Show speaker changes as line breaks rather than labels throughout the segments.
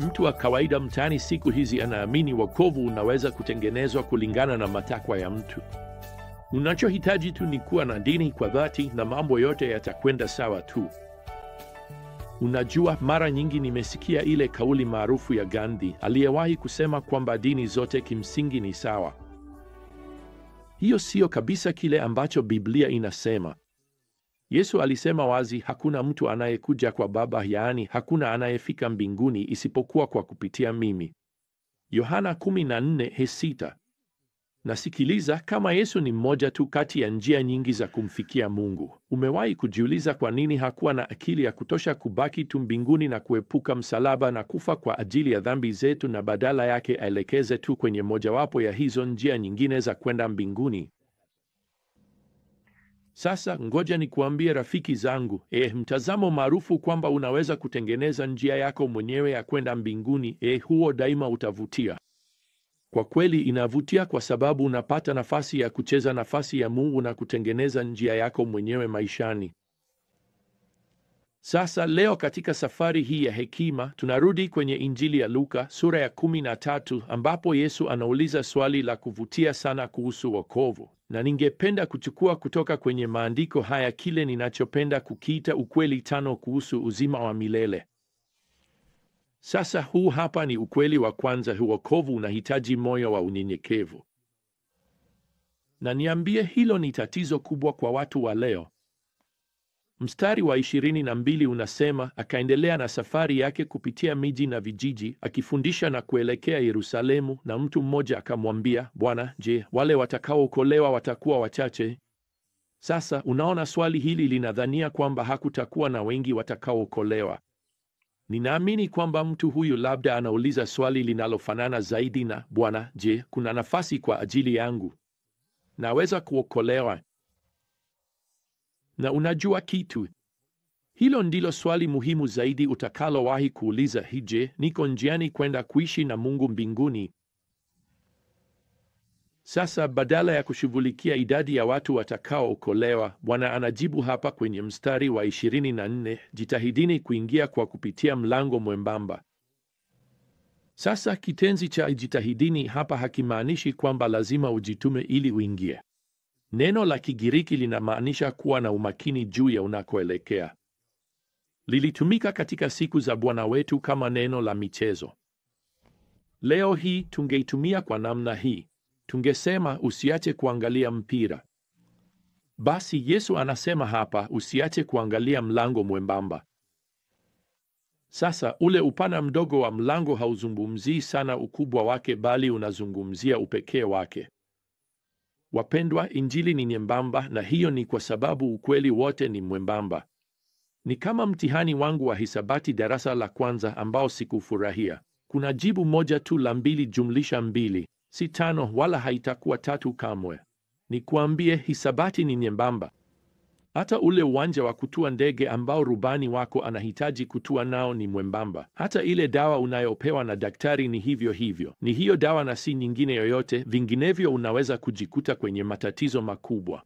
Mtu wa kawaida mtaani siku hizi anaamini wokovu unaweza kutengenezwa kulingana na matakwa ya mtu. Unachohitaji tu ni kuwa na dini kwa dhati na mambo yote yatakwenda sawa tu. Unajua, mara nyingi nimesikia ile kauli maarufu ya Gandhi aliyewahi kusema kwamba dini zote kimsingi ni sawa. Hiyo siyo kabisa kile ambacho Biblia inasema. Yesu alisema wazi, hakuna mtu anayekuja kwa Baba, yaani hakuna anayefika mbinguni isipokuwa kwa kupitia mimi. Yohana 14:6. Nasikiliza, kama Yesu ni mmoja tu kati ya njia nyingi za kumfikia Mungu, umewahi kujiuliza kwa nini hakuwa na akili ya kutosha kubaki tu mbinguni na kuepuka msalaba na kufa kwa ajili ya dhambi zetu, na badala yake aelekeze tu kwenye mojawapo ya hizo njia nyingine za kwenda mbinguni? Sasa ngoja nikuambie rafiki zangu, mtazamo maarufu kwamba unaweza kutengeneza njia yako mwenyewe ya kwenda mbinguni, huo daima utavutia. Kwa kweli inavutia kwa sababu unapata nafasi ya kucheza nafasi ya Mungu na kutengeneza njia yako mwenyewe maishani. Sasa leo katika safari hii ya hekima tunarudi kwenye Injili ya Luka sura ya 13 ambapo Yesu anauliza swali la kuvutia sana kuhusu wokovu. Na ningependa kuchukua kutoka kwenye maandiko haya kile ninachopenda kukiita ukweli 5 kuhusu uzima wa milele. Sasa huu hapa ni ukweli wa kwanza: wokovu unahitaji moyo wa unyenyekevu. Na niambie, hilo ni tatizo kubwa kwa watu wa leo. Mstari wa 22 unasema, akaendelea na safari yake kupitia miji na vijiji, akifundisha na kuelekea Yerusalemu, na mtu mmoja akamwambia, Bwana, je, wale watakaookolewa watakuwa wachache? Sasa unaona, swali hili linadhania kwamba hakutakuwa na wengi watakaookolewa. Ninaamini kwamba mtu huyu labda anauliza swali linalofanana zaidi na, Bwana, je, kuna nafasi kwa ajili yangu? Naweza kuokolewa? Na unajua kitu? Hilo ndilo swali muhimu zaidi utakalowahi kuuliza. Je, niko njiani kwenda kuishi na Mungu mbinguni? Sasa badala ya kushughulikia idadi ya watu watakaookolewa, Bwana anajibu hapa kwenye mstari wa 24, jitahidini kuingia kwa kupitia mlango mwembamba. Sasa kitenzi cha jitahidini hapa hakimaanishi kwamba lazima ujitume ili uingie. Neno la Kigiriki linamaanisha kuwa na umakini juu ya unakoelekea. Lilitumika katika siku za Bwana wetu kama neno la michezo. Leo hii tungeitumia kwa namna hii. Tungesema usiache kuangalia mpira. Basi Yesu anasema hapa usiache kuangalia mlango mwembamba. Sasa ule upana mdogo wa mlango hauzungumzii sana ukubwa wake, bali unazungumzia upekee wake. Wapendwa, Injili ni nyembamba, na hiyo ni kwa sababu ukweli wote ni mwembamba. Ni kama mtihani wangu wa hisabati darasa la kwanza ambao sikufurahia. Kuna jibu moja tu la 2 jumlisha 2 si 5, wala haitakuwa 3 kamwe. Nikuambie, hisabati ni nyembamba. Hata ule uwanja wa kutua ndege ambao rubani wako anahitaji kutua nao ni mwembamba. Hata ile dawa unayopewa na daktari ni hivyo hivyo. Ni hiyo dawa na si nyingine yoyote, vinginevyo unaweza kujikuta kwenye matatizo makubwa.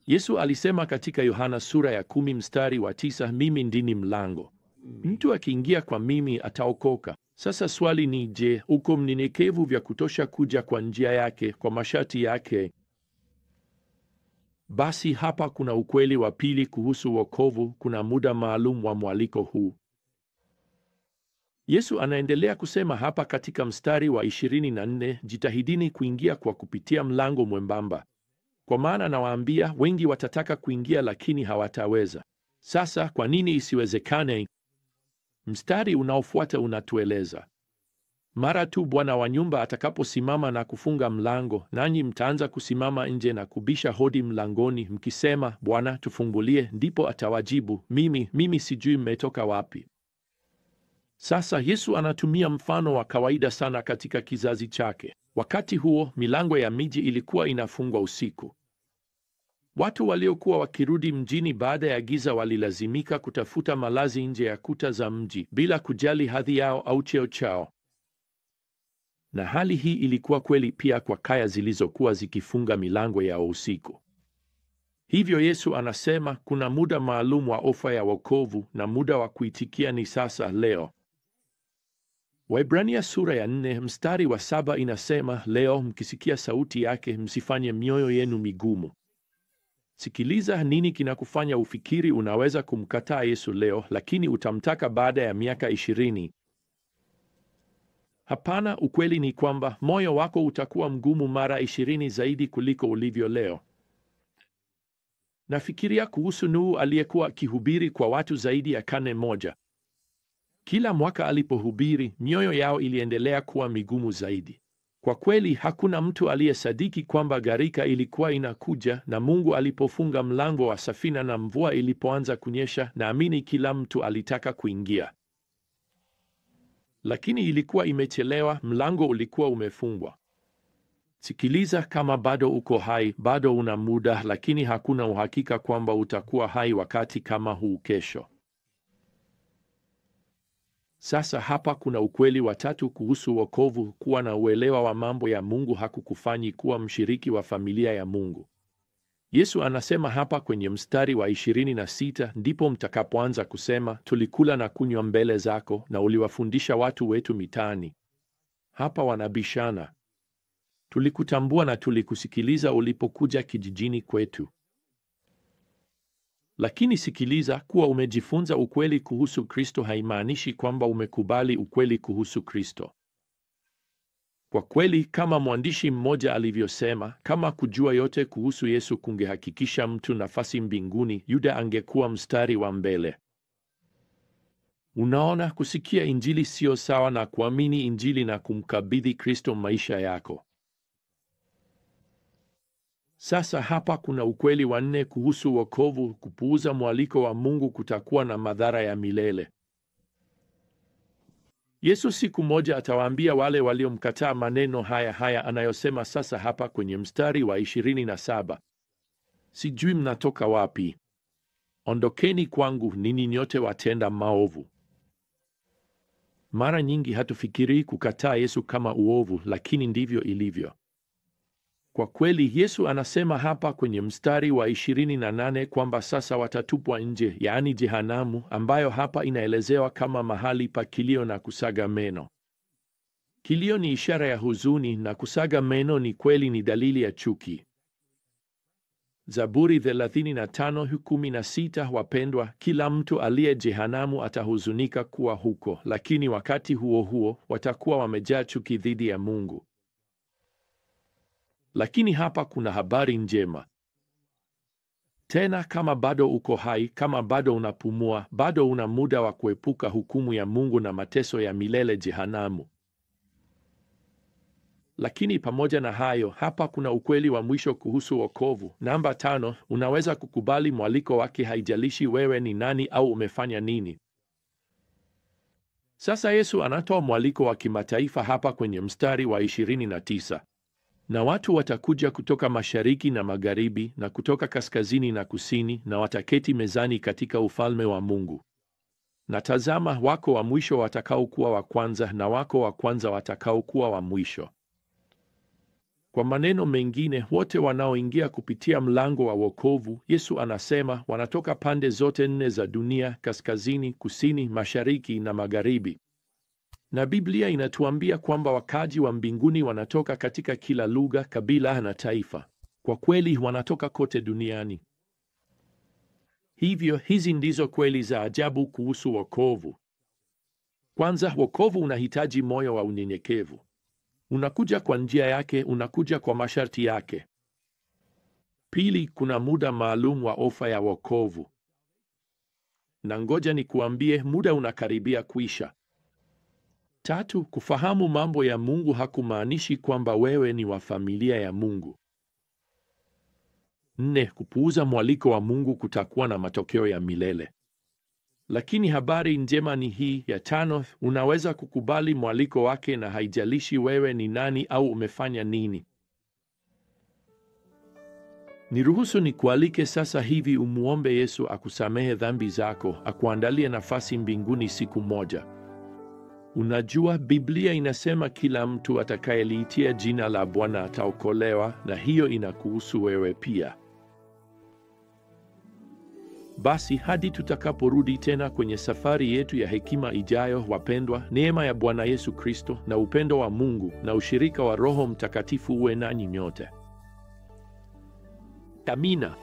Yesu alisema katika Yohana sura ya 10 mstari wa 9, mimi ndimi mlango. Mtu akiingia kwa mimi ataokoka. Sasa swali ni, je, uko mnyenyekevu vya kutosha kuja kwa njia yake, kwa masharti yake? Basi hapa kuna ukweli wa pili kuhusu wokovu. Kuna muda maalum wa mwaliko huu. Yesu anaendelea kusema hapa katika mstari wa 24, jitahidini kuingia kwa kupitia mlango mwembamba. Kwa maana nawaambia, wengi watataka kuingia lakini hawataweza. Sasa kwa nini isiwezekane? Mstari unaofuata unatueleza, mara tu bwana wa nyumba atakaposimama na kufunga mlango, nanyi mtaanza kusimama nje na kubisha hodi mlangoni, mkisema, Bwana, tufungulie. Ndipo atawajibu, mimi sijui mmetoka wapi. Sasa Yesu anatumia mfano wa kawaida sana katika kizazi chake. Wakati huo milango ya miji ilikuwa inafungwa usiku. Watu waliokuwa wakirudi mjini baada ya giza walilazimika kutafuta malazi nje ya kuta za mji bila kujali hadhi yao au cheo chao. Na hali hii ilikuwa kweli pia kwa kaya zilizokuwa zikifunga milango yao usiku. Hivyo Yesu anasema kuna muda maalum wa ofa ya wokovu, na muda wa kuitikia ni sasa, leo. Waebrania sura ya 4 mstari wa 7 inasema, leo mkisikia sauti yake msifanye mioyo yenu migumu. Sikiliza, nini kinakufanya ufikiri unaweza kumkataa Yesu leo, lakini utamtaka baada ya miaka 20? Hapana, ukweli ni kwamba moyo wako utakuwa mgumu mara 20 zaidi kuliko ulivyo leo. Nafikiria kuhusu Nuhu aliyekuwa akihubiri kwa watu zaidi ya karne moja. Kila mwaka alipohubiri, mioyo yao iliendelea kuwa migumu zaidi. Kwa kweli, hakuna mtu aliyesadiki kwamba gharika ilikuwa inakuja, na Mungu alipofunga mlango wa safina na mvua ilipoanza kunyesha, naamini kila mtu alitaka kuingia. Lakini ilikuwa imechelewa, mlango ulikuwa umefungwa. Sikiliza, kama bado uko hai, bado una muda, lakini hakuna uhakika kwamba utakuwa hai wakati kama huu kesho. Sasa hapa kuna ukweli wa tatu kuhusu wokovu. Kuwa na uelewa wa mambo ya Mungu hakukufanyi kuwa mshiriki wa familia ya Mungu. Yesu anasema hapa kwenye mstari wa 26, ndipo mtakapoanza kusema, tulikula na kunywa mbele zako na uliwafundisha watu wetu mitaani. Hapa wanabishana. Tulikutambua na tulikusikiliza ulipokuja kijijini kwetu. Lakini sikiliza, kuwa umejifunza ukweli kuhusu Kristo haimaanishi kwamba umekubali ukweli kuhusu Kristo. Kwa kweli, kama mwandishi mmoja alivyosema, kama kujua yote kuhusu Yesu kungehakikisha mtu nafasi mbinguni, Yuda angekuwa mstari wa mbele. Unaona, kusikia Injili sio sawa na kuamini Injili na kumkabidhi Kristo maisha yako. Sasa hapa kuna ukweli wa 4 kuhusu wokovu. Kupuuza mwaliko wa Mungu kutakuwa na madhara ya milele. Yesu siku moja atawaambia wale waliomkataa maneno haya anayosema sasa hapa kwenye mstari wa 27. Sijui mnatoka wapi. Ondokeni kwangu ninyi nyote watenda maovu. Mara nyingi hatufikirii kukataa Yesu kama uovu, lakini ndivyo ilivyo. Kwa kweli, Yesu anasema hapa kwenye mstari wa 28 kwamba sasa watatupwa nje, yaani jehanamu, ambayo hapa inaelezewa kama mahali pa kilio na kusaga meno. Kilio ni ishara ya huzuni na kusaga meno ni kweli ni dalili ya chuki. Zaburi 35:16, wapendwa, kila mtu aliye jehanamu atahuzunika kuwa huko, lakini wakati huo huo watakuwa wamejaa chuki dhidi ya Mungu. Lakini hapa kuna habari njema. Tena kama bado uko hai, kama bado unapumua, bado una muda wa kuepuka hukumu ya Mungu na mateso ya milele jehanamu. Lakini pamoja na hayo, hapa kuna ukweli wa mwisho kuhusu wokovu. Namba 5, unaweza kukubali mwaliko wake haijalishi wewe ni nani au umefanya nini. Sasa Yesu anatoa mwaliko wa kimataifa hapa kwenye mstari wa 29. Na watu watakuja kutoka mashariki na magharibi na kutoka kaskazini na kusini, na wataketi mezani katika ufalme wa Mungu. Na tazama, wako wa mwisho watakaokuwa wa kwanza, na wako wa kwanza watakaokuwa wa mwisho. Kwa maneno mengine, wote wanaoingia kupitia mlango wa wokovu, Yesu anasema, wanatoka pande zote 4 za dunia: kaskazini, kusini, mashariki na magharibi. Na Biblia inatuambia kwamba wakazi wa mbinguni wanatoka katika kila lugha, kabila na taifa. Kwa kweli wanatoka kote duniani. Hivyo hizi ndizo kweli za ajabu kuhusu wokovu. Kwanza, wokovu unahitaji moyo wa unyenyekevu. Unakuja kwa njia yake, unakuja kwa masharti yake. Pili, kuna muda maalum wa ofa ya wokovu. Na ngoja nikuambie, muda unakaribia kuisha. Tatu, kufahamu mambo ya Mungu hakumaanishi kwamba wewe ni wa familia ya Mungu. 4, kupuuza mwaliko wa Mungu kutakuwa na matokeo ya milele. Lakini habari njema ni hii ya 5, unaweza kukubali mwaliko wake na haijalishi wewe ni nani au umefanya nini. Niruhusu nikualike sasa hivi umuombe Yesu akusamehe dhambi zako, akuandalie nafasi mbinguni siku moja. Unajua, Biblia inasema kila mtu atakayeliitia jina la Bwana ataokolewa, na hiyo inakuhusu wewe pia. Basi hadi tutakaporudi tena kwenye safari yetu ya hekima ijayo, wapendwa, neema ya Bwana Yesu Kristo na upendo wa Mungu na ushirika wa Roho Mtakatifu uwe nanyi nyote. Amina.